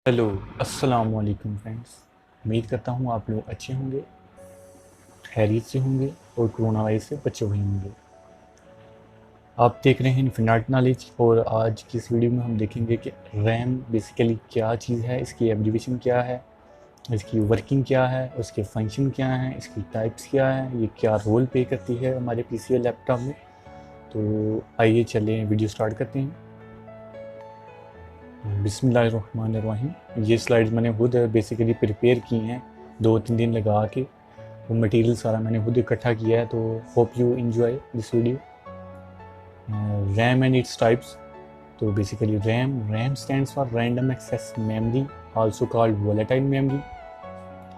Hello, अस्सलाम वालेकुम friends. उम्मीद करता हूँ आप लोग अच्छे होंगे, खैरियत से होंगे और कोरोना वायरस से बचे हुए होंगे। आप देख रहे हैं इन्फिनिट नॉलेज और आज की इस वीडियो में हम देखेंगे कि रैम बेसिकली क्या चीज़ है, इसकी एब्रीविएशन क्या है, इसकी वर्किंग क्या है, उसके फंक्शन क्या हैं, इसकी टाइप्स क्या हैं, ये क्या रोल प्ले करती है हमारे पीसी और लैपटॉप में। तो आइए चलें वीडियो स्टार्ट करते हैं। बिस्मिल्लाहिर्रहमानिर्रहीम। ये स्लाइड्स मैंने खुद बेसिकली प्रिपेयर की हैं 2-3 दिन लगा के। वो मटेरियल सारा मैंने खुद इकट्ठा किया है, तो hope you enjoy this video. RAM and its types. तो basically RAM stands for random access memory, also called volatile memory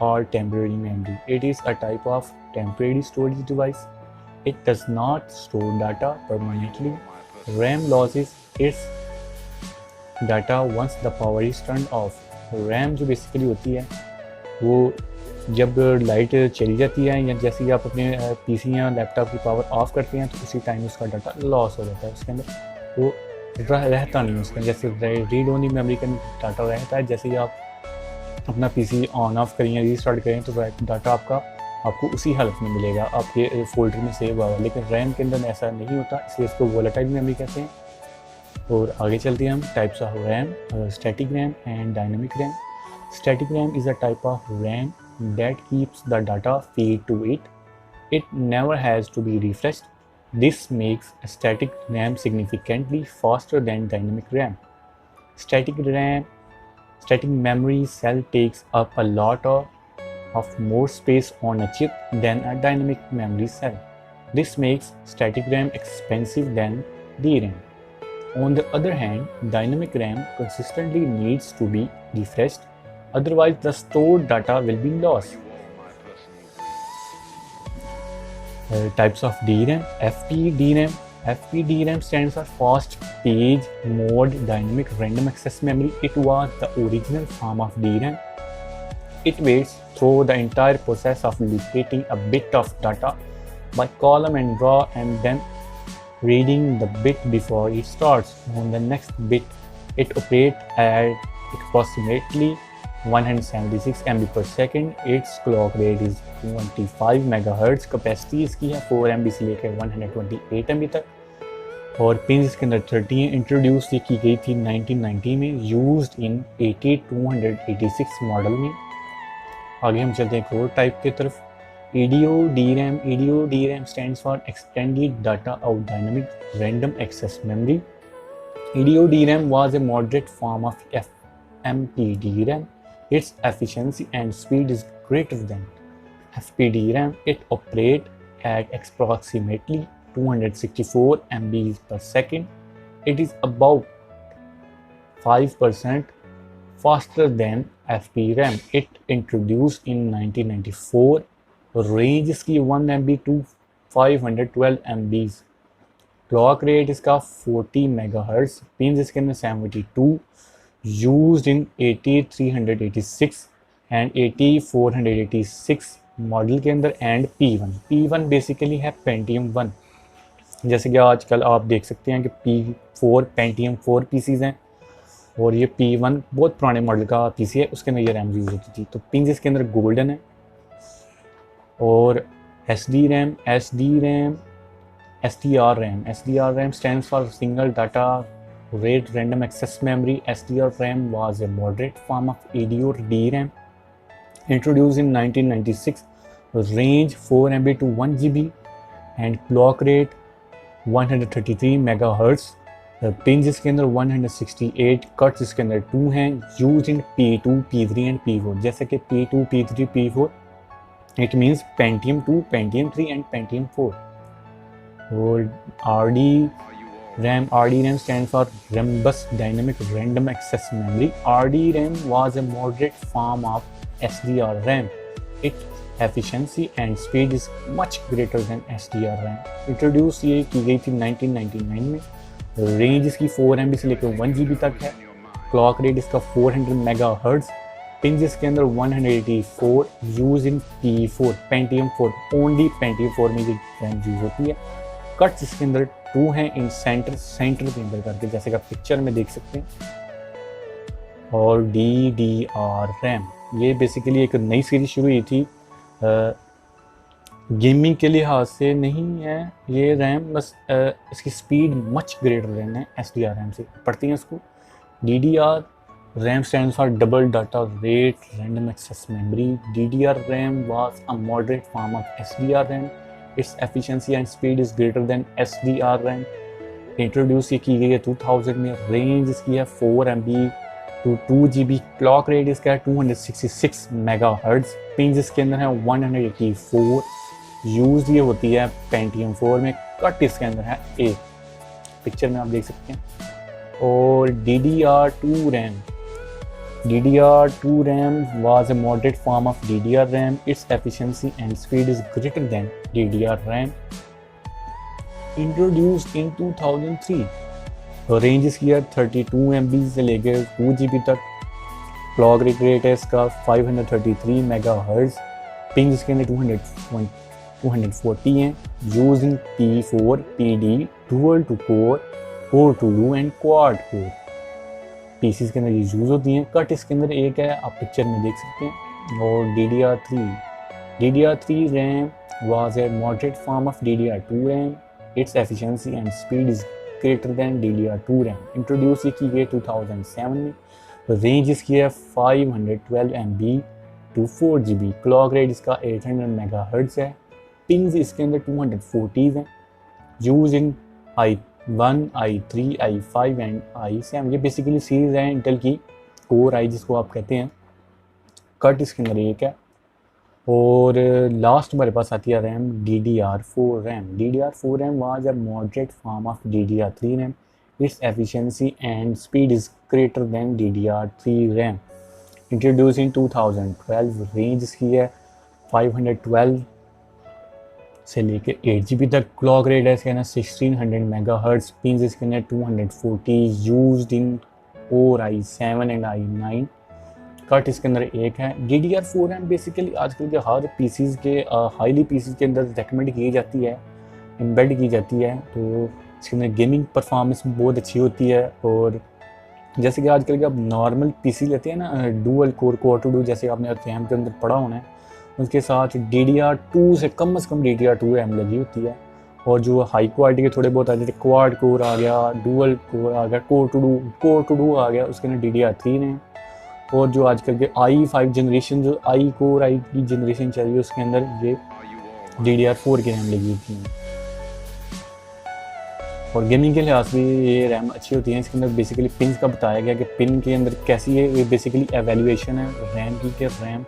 or temporary memory. It is a type of temporary storage device. It does not store data permanently. RAM loses its data once the power is turned off. RAM जो basically होती है वो जब light चली जाती है या जैसे ही आप अपने पीसी या लैपटॉप की पावर ऑफ करते हैं तो उसी टाइम उसका डाटा लॉस हो जाता है। उसके अंदर वो रहता नहीं उसका, जैसे रीड ओनली मेमोरी का डाटा रहता है। जैसे ही आप अपना पीसी ऑन ऑफ करें या रीस्टार्ट करें तो डाटा आपको उसी हालत में मिलेगा, आपके फोल्डर में सेव हुआ। लेकिन रैम के अंदर ऐसा नहीं होता, इसलिए इसको वोलेटाइल मेमोरी कहते हैं। और आगे चलते हैं हम types of RAM, static RAM and dynamic RAM. Static RAM is a type of RAM that keeps the data feed to it. It never has to be refreshed. This makes a static RAM significantly faster than dynamic RAM. Static memory cell takes up a lot of more space on a chip than a dynamic memory cell. This makes static RAM expensive than DRAM. On the other hand, dynamic RAM consistently needs to be refreshed, otherwise the stored data will be lost. Types of DRAM. FPDRAM. FPDRAM stands for Fast Page Mode Dynamic Random Access Memory. It was the original form of DRAM. It waits through the entire process of locating a bit of data by column and row and then reading the bit before it starts on the next bit. It operates at approximately 176 MB per second. Its clock rate is 25 MHz. Capacity इसकी है 4 MB से लेकर 128 MB तक। और pins इसके अंदर 30 हैं। Introduce ये की गई थी 1990 में, यूज्ड इन 8286 मॉडल में। आगे हम चलते हैं एक और टाइप की तरफ, EDO DRAM. EDO DRAM stands for Extended Data of Dynamic Random Access Memory. EDO DRAM was a moderate form of FMPDRAM. Its efficiency and speed is greater than FPDRAM. It operates at approximately 264 MB per second. It is about 5% faster than FPRAM. It introduced in 1994. Range इसकी 1 MB to 512 MB. Clock rate इसका 40 MHz. Pins इसके अंदर 72. Used in 8386 and 8486 model के अंदर and P1 basically है Pentium 1। जैसे कि आजकल आप देख सकते हैं कि P4 Pentium 4 पीसीज हैं और ये P1 बहुत पुराने मॉडल का पीसी है, उसके अंदर ये रैम यूज़ होती थी। तो पिंस इसके अंदर गोल्डन है। और SDR RAM stands for Single Data Rate Random Access Memory. SDR RAM was a moderate form of EDO DRAM introduced in 1996. Range 4 MB to 1 GB and clock rate 133 MHz. Pins इसके अंदर 168, cuts इसके अंदर 2 हैं। Use in P2, P3 and P4। जैसे कि P2, P3, P4 it means Pentium 2, Pentium 3 and Pentium 4। और RDRAM stands for Rambus Dynamic Random Access Memory. RDRAM was a moderate form of SDRAM. Its efficiency and speed is much greater than SDRAM. Introduce ये की गई थी 1999 में। Range इसकी 4 MB से लेकर 1 GB तक है। क्लॉक रेट इसका 400 MHz। पिंस इसके अंदर 184। Use in P4 Pentium 4, only Pentium 4 में ये रैम यूज होती है। कट्स इसके अंदर 2 हैं इन सेंटर के अंदर करके, जैसे कि आप पिक्चर में देख सकते हैं। और DDR रैम, ये बेसिकली एक नई सीरीज शुरू हुई थी, गेमिंग के लिहाज से नहीं है ये रैम, बस इसकी स्पीड मच ग्रेटर देन है SDR रैम से। पढ़ती हैं इसको। DDR RAM stands for double data rate random access memory. DDR RAM was a moderate form of SDR RAM. Its efficiency and speed is greater than SDR RAM. Introduce ये की गई है 2000 में। Range इसकी है 4 MB to 2 GB। Clock rate इसका है 266 megahertz. Pins इसके अंदर है 184। यूज ये होती है Pentium 4 में। कट इसके अंदर है 1, पिक्चर में आप देख सकते हैं। और DDR2 RAM, DDR2 RAM was a moderate form of DDR RAM. Its efficiency and speed is greater than DDR RAM. Introduced in 2003. Range इसकी है 32 MB से लेकर 2 GB तक। क्लॉक रेट है इसका 533 मेगाहर्ट्ज। पिंग इसके अंदर 240 हैं। Use in P4 PD dual two core, core two duo and quad core PCs के अंदर ये यूज़ होती हैं। कट इसके अंदर 1 है, आप पिक्चर में देख सकते हैं। और DDR3 RAM was a moderate form of DDR2 RAM. Its efficiency and speed is greater than DDR2 RAM. Introduce ये की गई 2007 में। रेंज इसकी है 512 MB to 4 GB। Clock rate इसका 800 मेगाहर्ट्ज है। पिंस इसके अंदर 240 हैं। Use in i1, i3, i5 and i7। ये बेसिकली सीरीज है इंटेल की, कोर आई जिसको आप कहते हैं। कट इसके अंदर 1 है। और लास्ट हमारे पास आती है RAM DDR4 RAM. DDR4 RAM was a moderate form of DDR3 RAM. Its efficiency and speed is greater than DDR3 RAM. Introduce in 2012। Range इसकी है 512 से लेकर 8 GB तक। क्लॉक रेट है इसके अंदर 1600 मेगाहर्ट्ज। पिंस इसके अंदर 240। Used in Core i7 and i9। Cut इसके अंदर 1 है। DDR4 रैम बेसिकली आजकल के हर पीसीज के हाईली पीसीज के अंदर रिकमेंड की जाती है, एम्बेड की जाती है। तो इसके अंदर गेमिंग परफॉर्मेंस बहुत अच्छी होती है। और जैसे कि आजकल के आप नॉर्मल पीसी लेते हैं ना, dual core, core two duo, जैसे आपने रैम के अंदर पढ़ा होना है, उसके साथ DDR2 से कम DDR2 रैम लगी होती है। और जो हाई क्वालिटी के थोड़े बहुत आ जाते, क्वाड कोर आ गया, डुअल कोर आ गया, कोर टू डू आ गया, उसके अंदर DDR3 ने। और जो आजकल के i5 जनरेशन, जो कोर आई की जनरेशन चल रही है, उसके अंदर ये DDR4 की रैम लगी होती है। और गेमिंग के लिहाज से ये रैम अच्छी होती है। इसके अंदर बेसिकली पिन का बताया गया कि पिन के अंदर कैसी है, ये बेसिकली एवेल्यूएशन है रैम की, कि रैम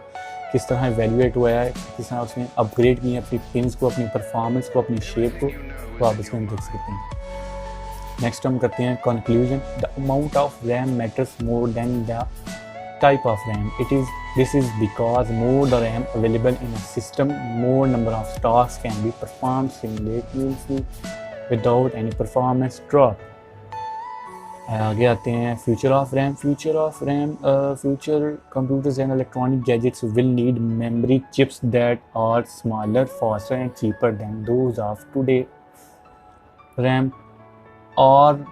किस तरह एवेल्यूएट हुआ है, किस तरह उसने अपग्रेड की है अपनी पिन्स को, अपनी परफॉर्मेंस को, अपनी शेप को। तो आप इसको देख सकते हैं। नेक्स्ट हम करते हैं conclusion. The amount of RAM matters more than the type of RAM. This is because more the RAM available in a system, more number of tasks can be performed simultaneously without any performance drop. आगे आते हैं future of RAM. Future computers and electronic gadgets will need memory chips that are smaller, faster and cheaper than those of today. RAM और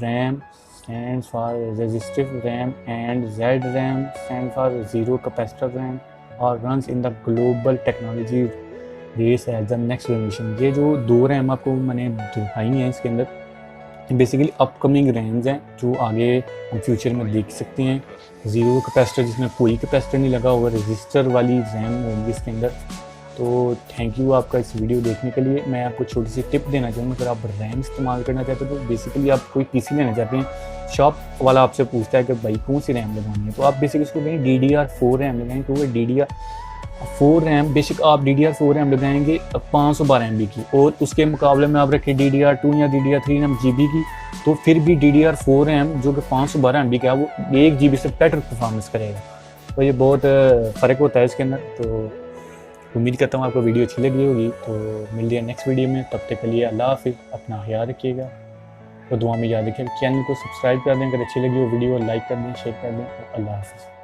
RAM stands for resistive RAM and ZRAM stands for zero capacitor RAM or runs in the global technology race as the next generation। ये जो 2 RAM आपको मैंने दिखाई हैं, इसके अंदर basically upcoming rams हैं जो आगे हम फ्यूचर में देख सकते हैं। ज़ीरो कैपेसिटर जिसमें कोई कैपेसिटर नहीं लगा हुआ, रजिस्टर वाली रैम होगी इसके अंदर। तो थैंक यू आपका इस वीडियो देखने के लिए। मैं आपको छोटी सी टिप देना चाहूँगा, अगर आप रैम इस्तेमाल करना चाहते हो तो बेसिकली आप कोई पीसी लेना चाहते हैं, शॉप वाला आपसे पूछता है कि भाई कौन सी रैम लगवानी है, तो आप बेसिकली उसको कहें DDR4 रैम लगाएंगे, क्योंकि DDR4 रैम बेसिक आप DDR4 रैम लगाएंगे 512 MB की, और उसके मुकाबले में आप रखें DDR2 या DDR3 रैम GB की, तो फिर भी DDR4 रैम जो कि 512 MB का है वो 1 GB से बेटर परफॉर्मेंस करेगा। तो ये बहुत फ़र्क होता है इसके अंदर। तो उम्मीद करता हूँ आपको वीडियो अच्छी लगी होगी। तो मिलते हैं नेक्स्ट वीडियो में, तब तक के लिए अल्लाह हाफिज़, अपना ख्याल रखिएगा और दुआ में याद रखिएगा। चैनल को सब्सक्राइब कर दें, अगर अच्छी लगी हो वीडियो लाइक कर दें, शेयर कर दें। अल्लाह हाफिज़।